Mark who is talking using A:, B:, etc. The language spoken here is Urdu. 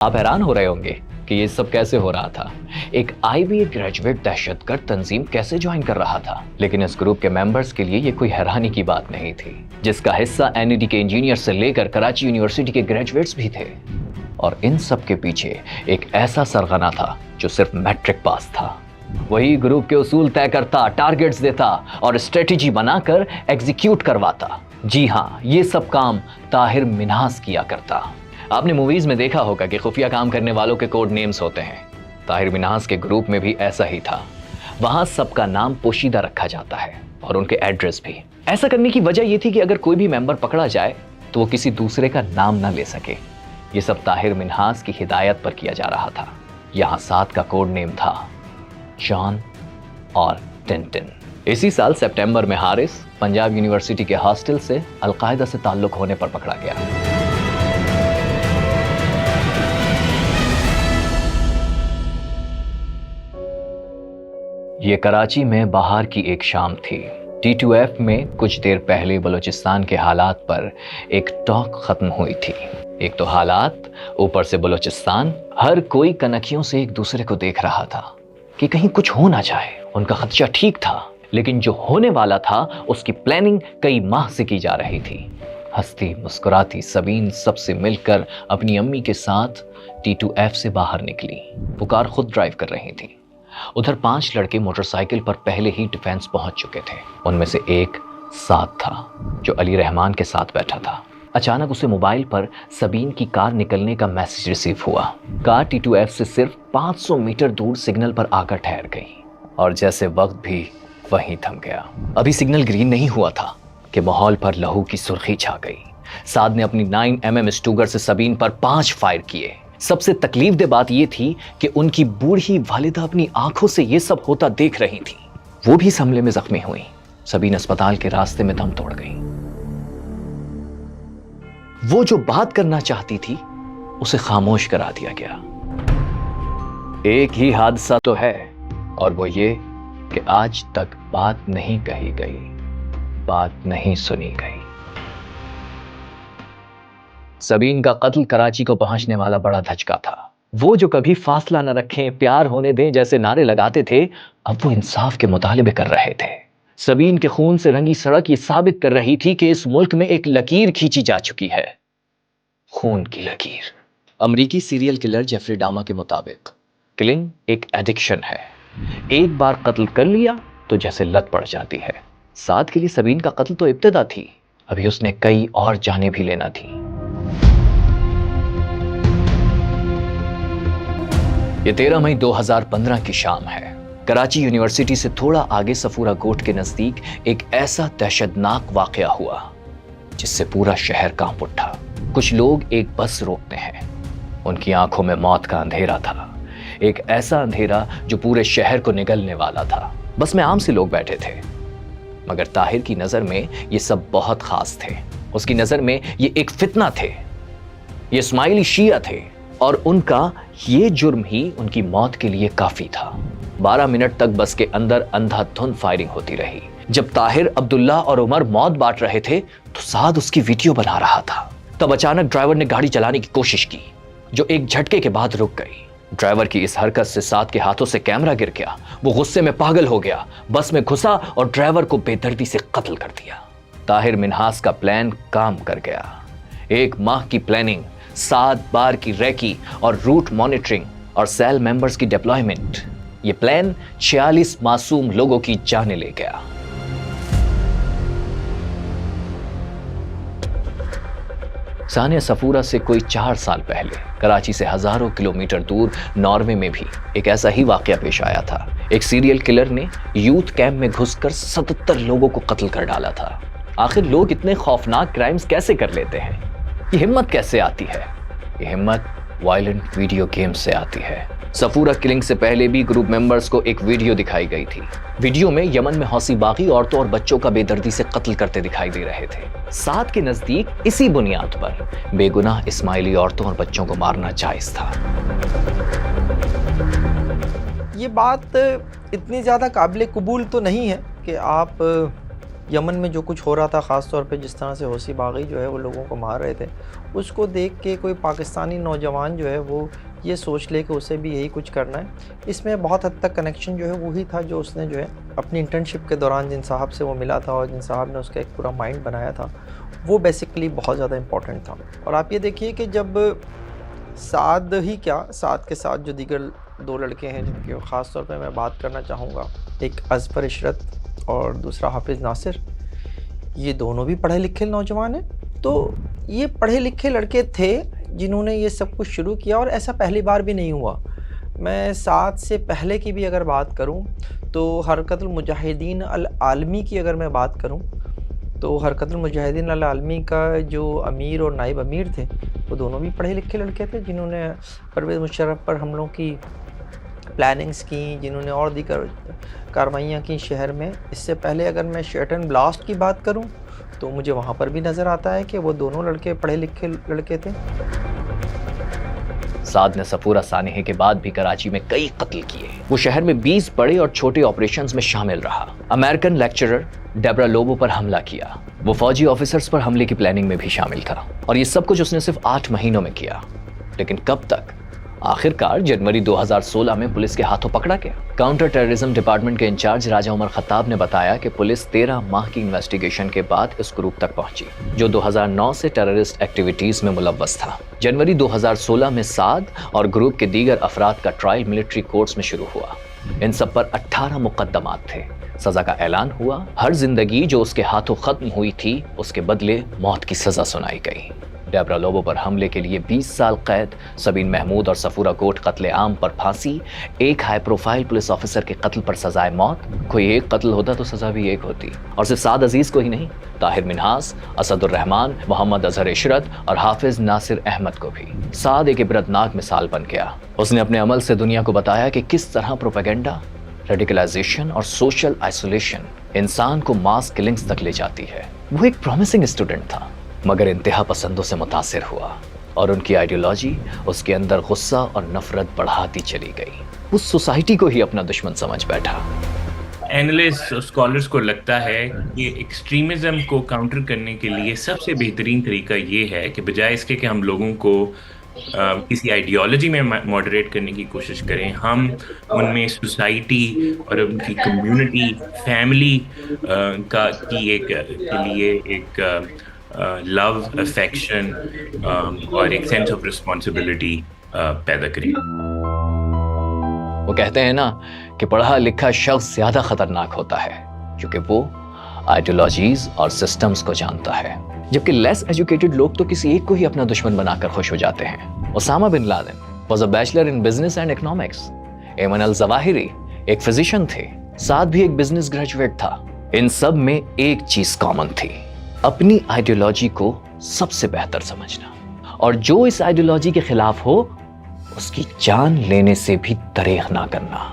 A: آپ حیران ہو رہے ہوں گے کہ یہ سب کیسے ہو رہا تھا، ایک IBA گریجویٹ دہشت گرد تنظیم کیسے جوائن کر رہا تھا۔ لیکن اس گروپ کے ممبرز کے لیے یہ کوئی حیرانی کی بات نہیں تھی، جس کا حصہ NED کے انجینئر سے لے کر کراچی یونیورسٹی کے گریجویٹس بھی تھے۔ اور ان سب کے پیچھے ایک ایسا سرغنہ تھا جو صرف میٹرک پاس تھا۔ وہی گروپ کے اصول طے کرتا، ٹارگٹس دیتا اور اسٹریٹجی بنا کر ایگزیکیوٹ کرواتا۔ جی ہاں، یہ سب کام طاہر منہاس کیا کرتا۔ آپ نے موویز میں دیکھا ہوگا کہ خفیہ کام کرنے والوں کے کوڈ نیمز ہوتے ہیں۔ طاہر منہاس کے گروپ میں بھی ایسا ہی تھا۔ وہاں سب کا نام پوشیدہ رکھا جاتا ہے اور ان کے ایڈریس بھی۔ ایسا کرنے کی وجہ یہ تھی کہ اگر کوئی بھی ممبر پکڑا جائے تو وہ کسی دوسرے کا نام نہ لے سکے۔ یہ سب طاہر منہاس کی ہدایت پر کیا جا رہا تھا۔ یہاں 7 کا کوڈ نیم تھا جان اور ٹنٹن۔ اسی سال سپٹمبر میں حارث پنجاب یونیورسٹی کے ہاسٹل سے القاعدہ سے تعلق ہونے پر پکڑا گیا۔ یہ کراچی میں بہار کی ایک شام تھی۔ T2F میں کچھ دیر پہلے بلوچستان کے حالات پر ایک ٹاک ختم ہوئی تھی۔ ایک تو حالات، اوپر سے بلوچستان، ہر کوئی کنکھیوں سے ایک دوسرے کو دیکھ رہا تھا کہ کہیں کچھ ہو نہ جائے۔ ان کا خدشہ ٹھیک تھا، لیکن جو ہونے والا تھا اس کی پلاننگ کئی ماہ سے کی جا رہی تھی۔ ہنستی مسکراتی سبین سب سے مل کر اپنی امی کے ساتھ T2F سے باہر نکلی۔ وہ کار خود ڈرائیو کر رہی تھی۔ ادھر 5 لڑکے موٹر سائیکل پر پہلے ہی ڈیفینس پہنچ چکے تھے۔ ان میں سے ایک سعد تھا جو علی رحمان کے ساتھ بیٹھا تھا۔ اچانک اسے موبائل پر سبین کی کار نکلنے کا میسج ریسیو ہوا۔ کار T2F سے صرف 500 میٹر دور سگنل پر آ کر ٹھہر گئی اور جیسے وقت بھی وہیں تھم گیا۔ ابھی سگنل گرین نہیں ہوا تھا کہ ماحول پر لہو کی سرخی چھا گئی۔ سعد نے اپنی 9mm اسٹوگر سے سبین پر 5 فائر کیے۔ سب سے تکلیف دہ بات یہ تھی کہ ان کی بوڑھی والدہ اپنی آنکھوں سے یہ سب ہوتا دیکھ رہی تھی۔ وہ بھی اس حملے میں زخمی ہوئی۔ سبین اسپتال کے راستے میں دم توڑ گئی۔ وہ جو بات کرنا چاہتی تھی اسے خاموش کرا دیا گیا۔ ایک ہی حادثہ تو ہے اور وہ یہ کہ آج تک بات نہیں کہی گئی، بات نہیں سنی گئی۔ سبین کا قتل کراچی کو پہنچنے والا بڑا دھچکا تھا۔ وہ جو کبھی فاصلہ نہ رکھیں، پیار ہونے دیں جیسے نعرے لگاتے تھے، اب وہ انصاف کے مطالبے کر رہے تھے۔ سبین کے خون سے رنگی سڑک یہ ثابت کر رہی تھی کہ اس ملک میں ایک لکیر کھینچی جا چکی ہے، خون کی لکیر۔ امریکی سیریل کلر جیفری ڈاما کے مطابق کلنگ ایک ایڈکشن ہے۔ ایک بار قتل کر لیا تو جیسے لت پڑ جاتی ہے۔ سعد کے لیے سبین کا قتل تو ابتدا تھی، ابھی اس نے کئی اور جانیں بھی لینا تھی۔ یہ 13 مئی 2015 کی شام ہے۔ کراچی یونیورسٹی سے تھوڑا آگے صفورہ گوٹ کے نزدیک ایک ایسا دہشتناک واقعہ ہوا جس سے پورا شہر کانپ اٹھا۔ کچھ لوگ ایک بس روکتے ہیں۔ ان کی آنکھوں میں موت کا اندھیرا تھا، ایک ایسا اندھیرا جو پورے شہر کو نگلنے والا تھا۔ بس میں عام سے لوگ بیٹھے تھے، مگر طاہر کی نظر میں یہ سب بہت خاص تھے۔ اس کی نظر میں یہ ایک فتنہ تھے، یہ اسماعیلی شیعہ تھے اور ان کا یہ جرم ہی ان کی موت کے لیے کافی تھا۔ 12 منٹ تک بس کے اندر اندھا دھند فائرنگ ہوتی رہی۔ جب طاہر، عبداللہ اور عمر موت بانٹ رہے تھے تو سعد اس کی ویڈیو بنا رہا تھا۔ تب اچانک ڈرائیور نے گاڑی چلانے کی کوشش کی جو ایک جھٹکے کے بعد رک گئی۔ ڈرائیور کی اس حرکت سے سعد کے ہاتھوں سے کیمرہ گر گیا۔ وہ غصے میں پاگل ہو گیا، بس میں گھسا اور ڈرائیور کو بے دردی سے قتل کر دیا۔ طاہر منہاس کا پلان کام کر گیا۔ 1 ماہ کی پلاننگ، 7 بار کی ریکی اور روٹ مانیٹرنگ اور سیل ممبرز کی ڈپلائمنٹ، یہ پلان 46 معصوم لوگوں کی جانیں لے گیا۔ ثانیہ صفورہ سے کوئی 4 سال پہلے کراچی سے ہزاروں کلومیٹر دور ناروے میں بھی ایک ایسا ہی واقعہ پیش آیا تھا۔ ایک سیریل کلر نے یوتھ کیمپ میں گھس کر 77 لوگوں کو قتل کر ڈالا تھا۔ آخر لوگ اتنے خوفناک کرائمز کیسے کر لیتے ہیں؟ یہ ہمت کیسے آتی ہے؟ یہ ہمت وائلنٹ ویڈیو گیم سے آتی ہے۔ صفورہ کلنگ سے پہلے بھی گروپ ممبرز کو ایک ویڈیو دکھائی گئی تھی۔ ویڈیو میں یمن میں حوثی باغی عورتوں اور بچوں کا بے دردی سے قتل کرتے دکھائی دے رہے تھے۔ سعد کے نزدیک اسی بنیاد پر بے گناہ اسماعیلی عورتوں اور بچوں کو مارنا جائز تھا۔
B: یہ بات اتنی زیادہ قابل قبول تو نہیں ہے کہ آپ یمن میں جو کچھ ہو رہا تھا، خاص طور پہ جس طرح سے حوثی باغی جو ہے وہ لوگوں کو مار رہے تھے، اس کو دیکھ کے کوئی پاکستانی نوجوان جو ہے وہ یہ سوچ لے کہ اسے بھی یہی کچھ کرنا ہے۔ اس میں بہت حد تک کنیکشن جو ہے وہی تھا جو اس نے جو ہے اپنی انٹرنشپ کے دوران جن صاحب سے وہ ملا تھا اور جن صاحب نے اس کا ایک پورا مائنڈ بنایا تھا، وہ بیسیکلی بہت زیادہ امپورٹنٹ تھا۔ اور آپ یہ دیکھیے کہ جب سعد ہی کیا، سعد کے ساتھ جو دیگر 2 لڑکے ہیں جن کی خاص طور پہ میں بات کرنا چاہوں گا، ایک اظفر عشرت اور دوسرا حافظ ناصر، یہ دونوں بھی پڑھے لکھے نوجوان ہیں۔ تو یہ پڑھے لکھے لڑکے تھے جنہوں نے یہ سب کچھ شروع کیا، اور ایسا پہلی بار بھی نہیں ہوا۔ میں سعد سے پہلے کی بھی اگر بات کروں تو حرکت المجاہدین العالمی کی اگر میں بات کروں تو حرکت المجاہدین العالمی کا جو امیر اور نائب امیر تھے وہ دونوں بھی پڑھے لکھے لڑکے تھے، جنہوں نے پرویز مشرف پر حملوں کی پلاننگز کی، جنہوں نے اور دیگر کارروائیاں کی شہر میں۔ اس سے پہلے اگر میں شیرٹن بلاسٹ کی بات کروں تو مجھے وہاں پر بھی نظر آتا ہے کہ وہ دونوں لڑکے پڑھے لکھے لڑکے تھے۔
A: سعد نے صفورہ سانحے کے بعد بھی کراچی میں کئی قتل کیے۔ وہ شہر میں 20 بڑے اور چھوٹے آپریشنز میں شامل رہا۔ امریکن لیکچرر ڈیبرا لوبو پر حملہ کیا۔ وہ فوجی آفیسرز پر حملے کی پلاننگ میں بھی شامل تھا، اور یہ سب کچھ اس نے صرف 8 مہینوں میں کیا۔ لیکن کب تک؟ آخر کار جنوری 2016 میں پولیس کے ہاتھوں پکڑا گیا۔ کاؤنٹر ٹیررزم ڈپارٹمنٹ کے انچارج راجہ عمر خطاب نے بتایا کہ پولیس 13 ماہ کی انویسٹیگیشن کے بعد اس گروپ تک پہنچی جو 2009 سے ٹیررسٹ ایکٹیویٹیز میں ملوث تھا۔ جنوری 2016 میں سعد اور گروپ کے دیگر افراد کا ٹرائل ملٹری کورٹس میں شروع ہوا۔ ان سب پر 18 مقدمات تھے۔ سزا کا اعلان ہوا۔ ہر زندگی جو اس کے ہاتھوں ختم ہوئی تھی اس کے بدلے موت کی سزا سنائی گئی۔ ڈیبرا لوبو پر حملے کے لیے 20 سال قید، سبین محمود اور صفورہ گوٹ قتل عام پر پھانسی، ایک ہائی پروفائل پولیس آفیسر کے قتل پر سزائے موت۔ کوئی ایک قتل ہوتا تو سزا بھی ایک ہوتی، اور صرف سعد عزیز کو ہی نہیں، طاہر منہاس، اسد الرحمان، محمد اظہر عشرت اور حافظ ناصر احمد کو بھی۔ سعد ایک عبرتناک مثال بن گیا۔ اس نے اپنے عمل سے دنیا کو بتایا کہ کس طرح پروپیگنڈا، ریڈیکلائزیشن اور سوشل آئسولیشن انسان کو ماس کلنگز تک لے جاتی ہے۔ وہ ایک پرومسنگ اسٹوڈنٹ تھا، مگر انتہا پسندوں سے متاثر ہوا، اور ان کی آئیڈیالوجی اس کے اندر غصہ اور نفرت بڑھاتی چلی گئی۔ اس سوسائٹی کو ہی اپنا دشمن سمجھ بیٹھا۔
C: اینالسٹ اور اسکالرس کو لگتا ہے کہ ایکسٹریمزم کو کاؤنٹر کرنے کے لیے سب سے بہترین طریقہ یہ ہے کہ بجائے اس کے کہ ہم لوگوں کو کسی آئیڈیالوجی میں ماڈریٹ کرنے کی کوشش کریں، ہم ان میں سوسائٹی اور ان کی کمیونٹی، فیملی کے لیے ایک لو، افیکشن اور ایک سینس آف رسپانسبلٹی پیدا کریں۔
A: وہ کہتے ہیں نا کہ پڑھا لکھا شخص زیادہ خطرناک ہوتا ہے کیونکہ وہ آئیڈیالوجیز اور سسٹمز کو جانتا ہے، جبکہ لیس ایجوکیٹڈ لوگ تو کسی ایک کو ہی اپنا دشمن بنا کر خوش ہو جاتے ہیں۔ Osama bin Laden was a bachelor in business and economics. Ayman al Zawahiri ایک فزیشین تھے۔ سعد بھی ایک بزنس گریجویٹ تھا۔ ان سب میں ایک چیز کامن تھی، اپنی آئیڈیالوجی کو سب سے بہتر سمجھنا، اور جو اس آئیڈیالوجی کے خلاف ہو اس کی جان لینے سے بھی دریغ نہ کرنا۔